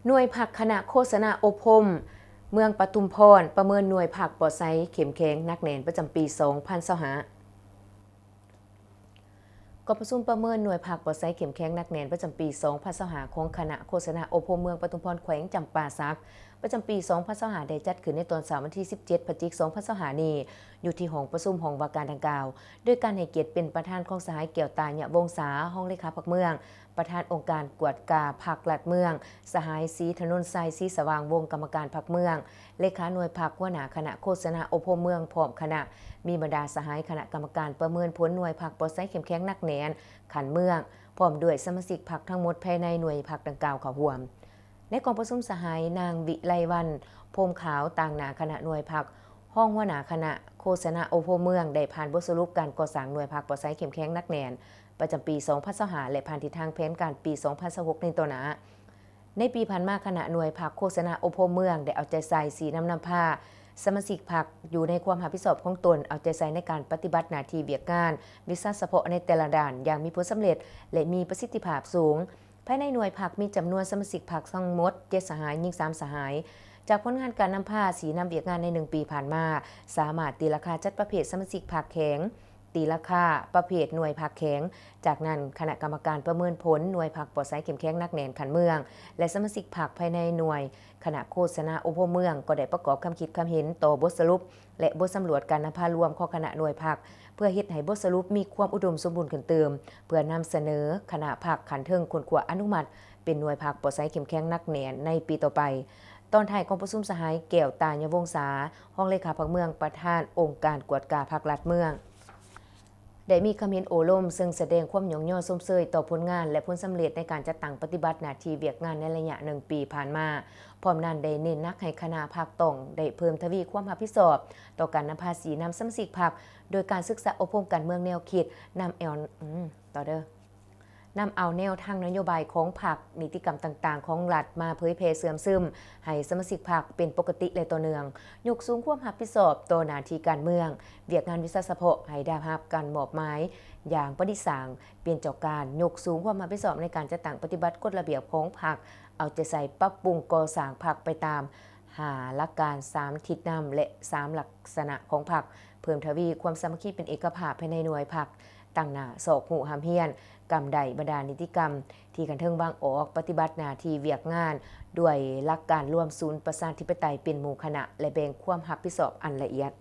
หน่วยผักคณะโฆษณาอบรมเมืองปทุมพรประเมินหน่วยผักปลอดไซเข้มแข็งนักแน่นประจำปี2025กประชุมประเมินหน่วยผักปลอดไซเข้มแข็งนักแน่นประจำปี2025ของคณะโฆษณาอบรมเมืองปทุมพรแขวงจำปาสักประจำปี2025ได้จัดขึ้นในตอนเสาร์วันที่17 พฤศจิกายน2025นี้อยู่ที่ห้องประชุมห้องว่าการดังกล่าวโดยการให้เกียรติเป็นประธานของสหายเกี่ยวตาญะวงศาห้องเลขาพักเมืองประธานองค์การกวดกาผักหลัดเมืองสหายศรีถนนไซศรีสว่างวงกรรมการผักเมืองเลขาหน่วยผักหัวหน้าคณะโฆษณาอบรมเมืองพร้อมคณะมีบรรดาสหายคณะกรรมการประเมินผลหน่วยผักปลอดไซเข้มแข็งนักแน่นขันเมืองพร้อมด้วยสมาชิกพรรคทั้งหมดภายในหน่วยพรรคดังกล่าวเข้าร่วมในกองประชุมสหายนางวิไลวรรณพรมขาวต่างหนาคณะหน่วยพรรคห้องหัวหน้าคณะโฆษณาอบรมเมืองได้ผ่านบทสรุปการก่อสร้างหน่วยพรรคปลอดไซเข้มแข็งนักแน่นประจำปี2025และผ่านทิศทางแผนการปี2026ในตัวหน้าในปีผ่านมาคณะหน่วยพรรคโฆษณาอบรมเมืองได้เอาใจใส่สีน้ำผ้าสมาชิกพรรคอยู่ในความรับผิดชอบของตนเอาใจใส่ในการปฏิบัติหน้าที่เวียกงานวิชาเฉพาะในแต่ละด้านอย่างมีผลสำเร็จและมีประสิทธิภาพสูงภายในหน่วยพรรคมีจำนวนสมาชิกพรรคทั้งหมด7สหายยิ่ง3สหายจากผลงานการนำผ้าสีนำเวียกงานใน1ปีผ่านมาสามารถตีราคาจัดประเภทสมาชิกพรรคแข็งตีราคาประเภทหน่วยผักแข็งจากนั้นคณะกรรมการประเมินผลหน่วยผักปลอดไซเข้มแข็งนักแน่นขันเมืองและสมาชิกพรรคภายในหน่วยคณะโฆษณาอบรมเมืองก็ได้ประกอบคำคิดคำเห็นต่อบทสรุปและบทสำรวจการนำพารวมของคณะหน่วยผักเพื่อเฮ็ดให้บทสรุปมีความอุดมสมบูรณ์ขึ้นเติมเพื่อนำเสนอคณะผักขันเทิงคนขวอนุมัติเป็นหน่วยผักปลอดไซเข้มแข็งนักแน่นในปีต่อไปตอนท้ายกองประชุมสหายแก้วตาญวงศาห้องเลขาพรรคเมืองประธานองค์การกวดกาพรรคลัดเมืองได้มีคำเห็นโอล่มซึ่งแสดงความหยองย่อส้มเซยต่อผลงานและผลสำเร็จในการจัดตั้งปฏิบัติหน้าที่เวียกงานในระยะ1 ปีผ่านมาพร้อมนั้นได้เน้นนักให้คณะภาคต้องได้เพิ่มทวีความรับผิดชอบต่อการนำภาษีนำสมาชิกพรรคโดยการศึกษาอบรมการเมืองแนวคิดนำเอาแนวทางนโยบายของพรรคนิติกรรมต่างๆของรัฐมาเผยแพร่เสื่อมซึมให้สมาชิกพรรคเป็นปกติและต่อเนื่องยกสูงความรับผิดชอบต่อหน้าที่การเมืองเวียกงานวิชาเฉพาะให้ได้รับการมอบหมายอย่างประดิษฐ์สร้างเปลี่ยนจากการยกสูงความรับผิดชอบในการจัดตั้งปฏิบัติกฎระเบียบของพรรคเอาใจใส่ปรับปรุงก่อสร้างพรรคไปตามหลักการ3ทิศนำและ3ลักษณะของพรรคเพิ่มทวีความสามัคคีเป็นเอกภาพภายในหน่วยพรรคตั้งหน้าศอกหูหามเฮียนกรรมใดบรรดานิติกรรมที่กันเทิงบางออกปฏิบัติหน้าที่เวียกงานด้วยหลักการร่วมศูนย์ประชาธิปไตยเป็นหมู่คณะและแบ่งความรับผิดชอบอันละเอียด